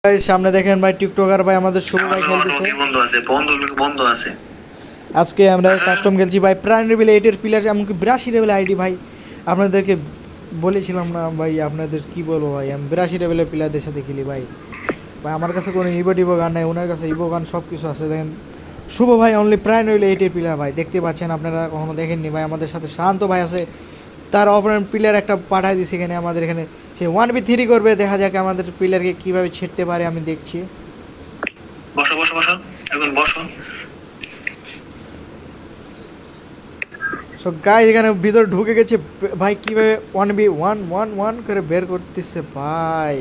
ভাই সামনে দেখেন ভাই টিকটকার ভাই আমাদের শুভ ভাই খেলতেছে। বন্ধ আছে। আজকে আমরা কাস্টম খেলছি ভাই, প্রাইম লেভেল 8 এর প্লেয়ার, এমনকি 82 লেভেল আইডি ভাই। আপনাদেরকে বলেছিলাম না ভাই, আপনাদের কি বলবো ভাই, আমি 82 লেভেলের প্লেয়ারদের সাথে খেলি ভাই। ভাই আমার কাছে কোনো ইভো গান নাই, ওনার কাছে ইভো গান সব কিছু আছে। দেখেন শুভ ভাই অনলি প্রাইম লেভেল 8 এর প্লেয়ার ভাই, দেখতে পাচ্ছেন আপনারা, কখনো দেখেননি ভাই। আমাদের সাথে শান্ত ভাই আছে, তার অপোনেন্ট প্লেয়ার একটা পাঠায় দিছে এখানে আমাদের এখানে, সে 1v3 করবে। দেখা যাক আমাদের প্লেয়ারকে কীভাবে ছেড়তে পারে, আমি দেখছি। বসো বসো বসো, এখন বসো। সো গাইস এখানে ভিতরে ঢুকে গেছে ভাই, কীভাবে 1v1 করে বের করতেছে ভাই।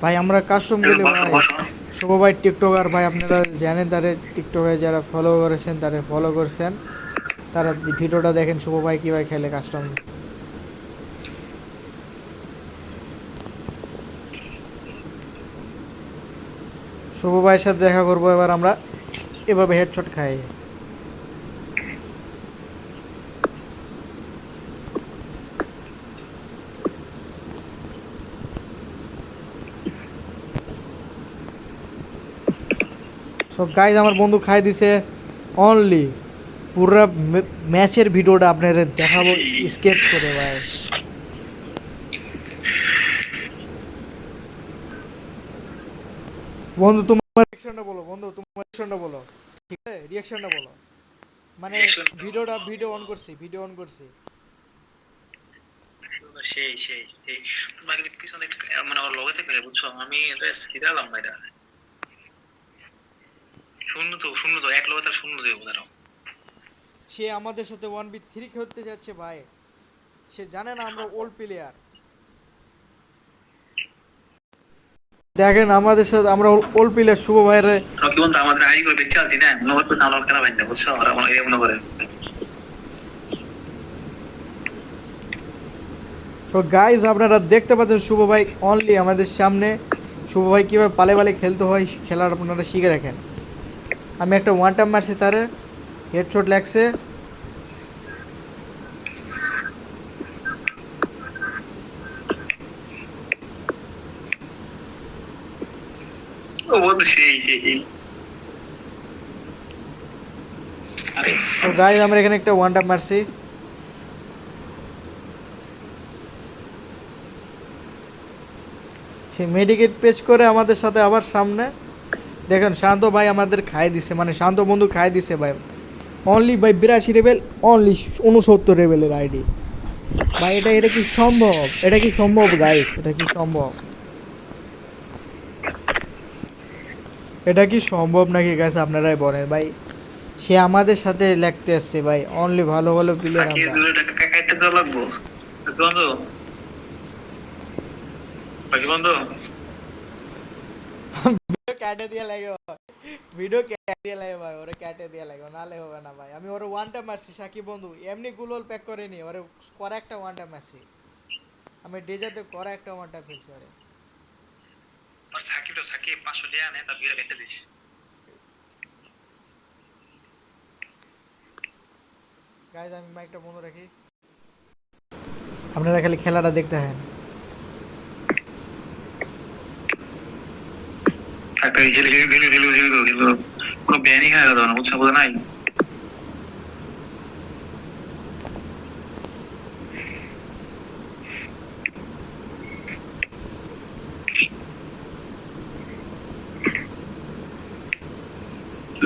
ভাই আমরা কাস্টম গেলে ভাই, শুভ ভাই টিকটকার ভাই, আপনারা জানেন তাদের টিকটকে যারা ফলো করেছেন তারা ফলো করছেন, তারা ভিডিওটা দেখেন শুভ ভাই কীভাবে খেলে কাস্টম। শুভ ভাইয়ের সাথে দেখা করবো এবার আমরা, এভাবে হেডশট খাই। সব গাইজ আমার বন্ধু খাই দিছে অনলি। পুরো ম্যাচের ভিডিওটা আপনাদের দেখাবো স্কেপ করে ভাই। বন্ধু তোমার রিঅ্যাকশনটা বলো, বন্ধু তোমার রিঅ্যাকশনটা বলো, ঠিক আছে রিঅ্যাকশনটা বলো। মানে ভিডিও অন করছি, ভিডিও অন করছি। সেই সেই সেই তোমাকে পিছনে মানে ওর লগে থেকে বুঝছো, আমি সিরিয়ালাম ভাইরা শূন্য তো এক লগে তার শূন্য দেবো দাঁড়াও। সে আমাদের সাথে 1v3 খেলতে যাচ্ছে ভাই, সে জানে না আমরা ওল্ড প্লেয়ার। দেখেন আমাদের সাথে আমরা ওল্ড প্লেয়ার শুভ ভাইয়ের। কি বলতো আমাদের আইডি করে বেঁচে আছি না, মনে করতেছে আমার কেন ভাই না বুঝছো, ওরা মনে করে। সো গাইজ আপনারা দেখতে পাচ্ছেন শুভ ভাই অনলি আমাদের সামনে। শুভ ভাই কীভাবে পালে পালে খেলতে হয় খেলার আপনারা শিখে রাখেন। আমি একটা ওয়ান টাইম মারছি, তার হেডশট লাগছে। ও তো সেই সেই সো গাইজ আমরা এখানে একটা ওয়ান টাইম মারছি। সে মেডিকেট পেচ করে আমাদের সাথে আবার সামনে। দেখেন শান্ত ভাই আমাদের খাই দিছে, মানে শান্ত বন্ধু খাই দিছে ভাই। অনলি ভাই 82 লেভেল, অনলি 69 লেভেলের আইডি ভাই। এটা কি সম্ভব? এটা কি সম্ভব গাইস? এটা কি সম্ভব? এটা কি সম্ভব নাকি গাইস? আপনারাই বলেন ভাই। সে আমাদের সাথে লাগতে আসছে ভাই, অনলি ভালো ভালো প্লেয়ার আমরা। সাকিব টাকা কাকাইতে তো লাগবো বন্ধু, বাকি বন্ধু ভিডিও কাটে দিয়ে লাগে, ভিডিও কাটে দিয়ে লাগে ভাই, ওরে কাটে দিয়ে লাগে, নালে হবে না ভাই। আমি ওরে ওয়ান টাইম মারছি সাকিব বন্ধু, এমনি গুলোল প্যাক করে নি, ওরে করা একটা ওয়ান টাইম মারছি আমি, ডেজার্টে করা একটা ওয়ান টাইম ফেলছি ওরে। সাকিব 500 টাকা নে, তার বিয়ে কেটে দিস। গাইজ আমি মাইকটা বন্ধ রাখি, আপনারা খালি খেলাটা দেখতে হয়। একটা কোনো ব্যানই হয়ে গেল না বুঝছো, বোঝা নাই।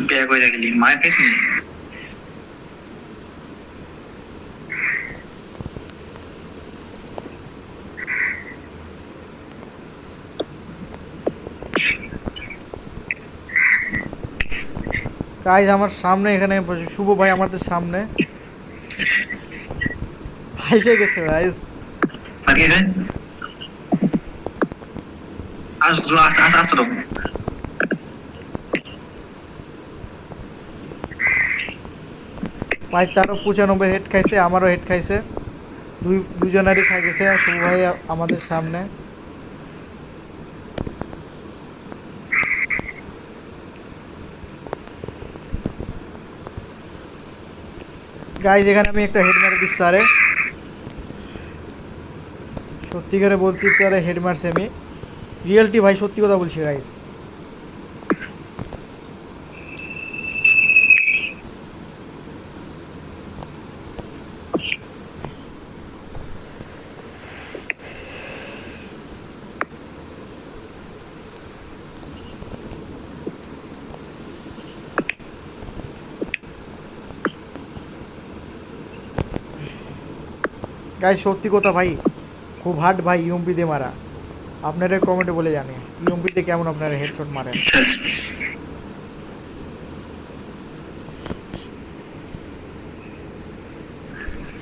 ব্যাগ হয়ে গেলি মায়ের পেয়েছি। গাইজ আমার সামনে এখানে শুভ ভাই আমাদের সামনে ভাইসে গেছে গাইজ। আর কি আছে আসো ভাই তারও 95 হেড খাইছে, আমারও হেড খাইছে, দুজনেরই খাই গেছে শুভ ভাই আমাদের সামনে। গাইজ এখানে আমি একটা হেড মারে দিচ্ছি আরে, সত্যি করে বলছি তো, আরে হেড মারছি আমি। রিয়েলটি ভাই, সত্যি কথা বলছি গাইস। গাইস সত্যি কথা ভাই, খুব হার্ড ভাই ইউএমপি দিয়ে মারা। আপনারা কমেন্টে বলে জানে ইউএমপিতে কেমন আপনারা হেডশট মারেন।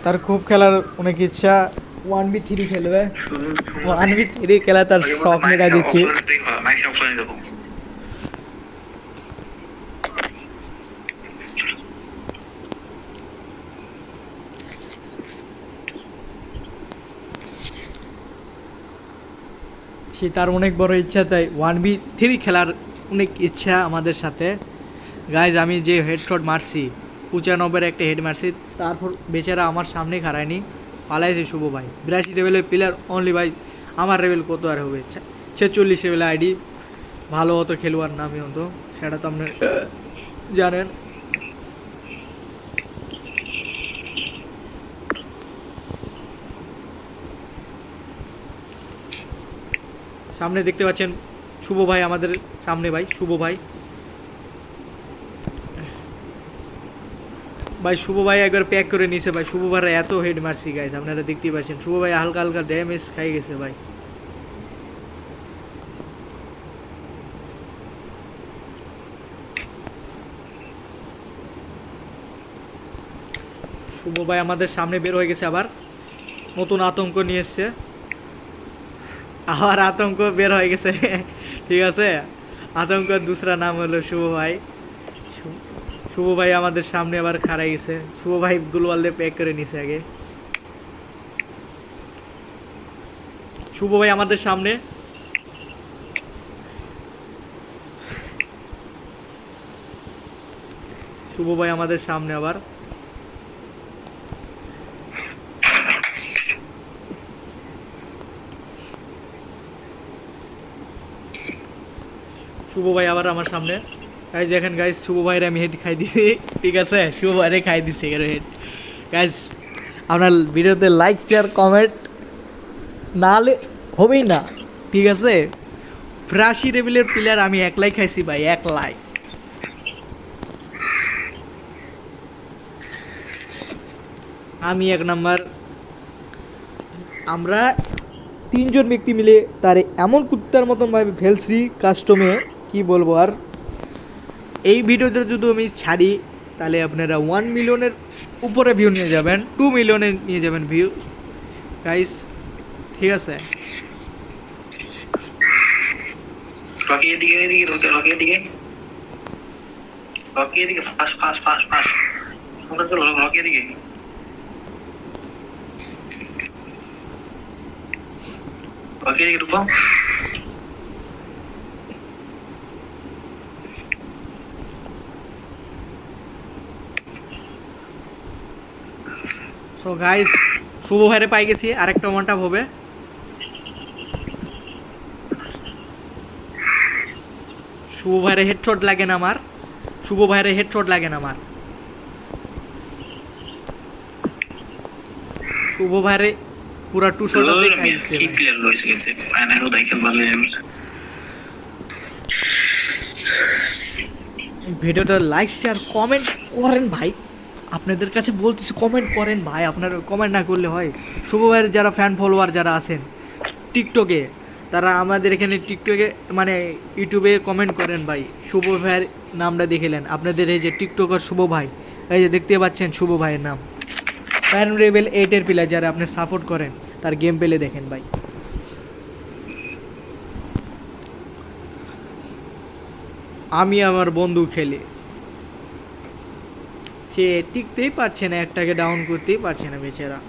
তার খুব খেলার অনেক ইচ্ছা, 1v3 খেলবে, 1v3 খেলা তার শখ মেটা দিচ্ছি। সে তার অনেক বড় ইচ্ছা, তাই 1v3 খেলার অনেক ইচ্ছা আমাদের সাথে। গাইজ আমি যে হেডশট মারছি 95 একটা হেড মারছি, তারপর বেচারা আমার সামনে খাড়ায়নি, পালাইছে শুভ ভাই। 82 লেভেলের প্লেয়ার অনলি ভাই, আমার লেভেল কত আর হবে, 46 লেভেলের আইডি, ভালো হতো খেলোয়াড় নামই হতো, সেটা তো আপনি জানেন। সামনে দেখতে পাচ্ছেন শুভ ভাই আমাদের সামনে, ভাই শুভ ভাই, ভাই শুভ ভাই একবার প্যাক করে নিছে ভাই। শুভ ভাই এত হেড মারছি গাইজ, আপনারা দেখতেই পাচ্ছেন শুভ ভাই হালকা হালকা ড্যামেজ খাই গেছে ভাই। শুভ ভাই আমাদের সামনে বের হয়ে গেছে, আবার নতুন আতঙ্ক নিয়ে এসছে, আবার আতঙ্ক বের হয়ে গেছে ঠিক আছে, আতঙ্ক দুসরা নাম হলো শুভ ভাই। শুভ ভাই আমাদের সামনে আবার খাড়াই গেছে, শুভ ভাই গ্লোয়াল দিয়ে প্যাক করে নিছে আগে। শুভ ভাই আমাদের সামনে, শুভ ভাই আমাদের সামনে আবার। শুভ ভাই আবার আমার সামনে, গাইজ দেখেন গাইজ শুভ ভাইয়ের আমি হেড খাই দিছি, ঠিক আছে, শুভ ভাইরে খাই দিছি হেড। গাইজ আপনার ভিডিওতে লাইক শেয়ার কমেন্ট না হলে হবেই না, ঠিক আছে। 82 লেভেলের প্লেয়ার আমি একলাই খাইছি ভাই, একলাই। আমি এক নাম্বার, আমরা 3জন ব্যক্তি মিলে তারে এমন কুত্তার মতন ভাবে ফেলছি কাস্টমে, কি বলবো আর। এই ভিডিওটা যদি আমি ছাড়ি তাহলে আপনারা 1 মিলিয়নের উপরে ভিউ নিয়ে যাবেন, 2 মিলিয়নে নিয়ে যাবেন ভিউ গাইস, ঠিক আছে। রকি এদিকে এদিকে রকি এদিকে রকি এদিকে ফাস্ট ফাস্ট ফাস্ট ফাস্ট আমরা তো রকি এদিকে রকি এদিকে ঢুকো। সো গাইস শুভ ভাইরে পাই গেছি, আরেকটা ওয়ান টাপ হবে। শুভ ভাইরে হেডশট লাগে না আমার, শুভ ভাইরে হেডশট লাগে না আমার, শুভ ভাইরে পুরা টু শট দেখাই দিছে কি প্লেয়ার রয়েছে কিন্তু ফাইনাল দেখেন ভালো। ভিডিওটা লাইক শেয়ার কমেন্ট করেন ভাই, আপনাদের কাছে বলতেছি কমেন্ট করেন ভাই, আপনারা কমেন্ট না করলে হয়। শুভ ভাইয়ের যারা ফ্যান ফলোয়ার যারা আছেন টিকটকে, তারা আমাদের এখানে টিকটকে মানে ইউটিউবে কমেন্ট করেন ভাই, শুভ ভাইয়ের নামটা দেখেলেন আপনাদের এই যে টিকটকার শুভ ভাই, এই যে দেখতে পাচ্ছেন শুভ ভাইয়ের নাম। প্যান রেবেল 8-এর প্লেয়ার যারা আপনি সাপোর্ট করেন তার গেম পেলে দেখেন ভাই। আমি আমার বন্ধু খেলি, সে টিকতেই পারছে না, একটাকে ডাউন করতেই পারছে না বেচারা।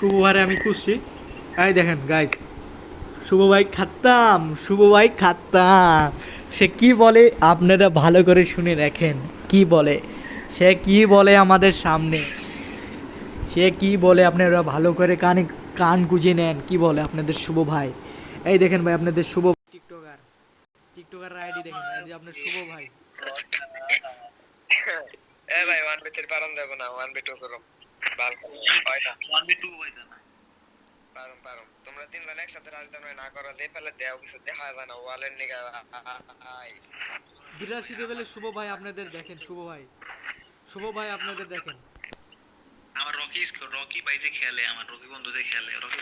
শুভ ভাইরে আমি খুঁজছি। এই দেখেন গাইস, শুভ ভাই খাত্তাম, শুভ ভাই খাত্তাম। সে কি বলে আপনারা ভালো করে শুনে দেখেন কি বলে, সে কি বলে আমাদের সামনে, সে কি বলে আপনারা ভালো করে কান গুঁজে নেন কি বলে আপনাদের শুভ ভাই। এই দেখেন ভাই আপনাদের শুভ টিকটকার, টিকটকার আইডি দেখেন, এই যে আপনার শুভ ভাই। এ ভাই 1v3 পারম দেব না 1v2 করুম বাল হয় না 1v2 হইতো না। পারম তোমরা তিনজন একসাথে রাজধানী না করো দে ফেলে দেও কিছু দেখা যায় না ওয়ালের নিগা আই 82 লেভেলের শুভ ভাই আপনাদের দেখেন, শুভ ভাই, শুভ ভাই আপনাদের দেখেন। আমার রকি ভাই যে খেলে, আমার রকি বন্ধু যে খেলে, রকি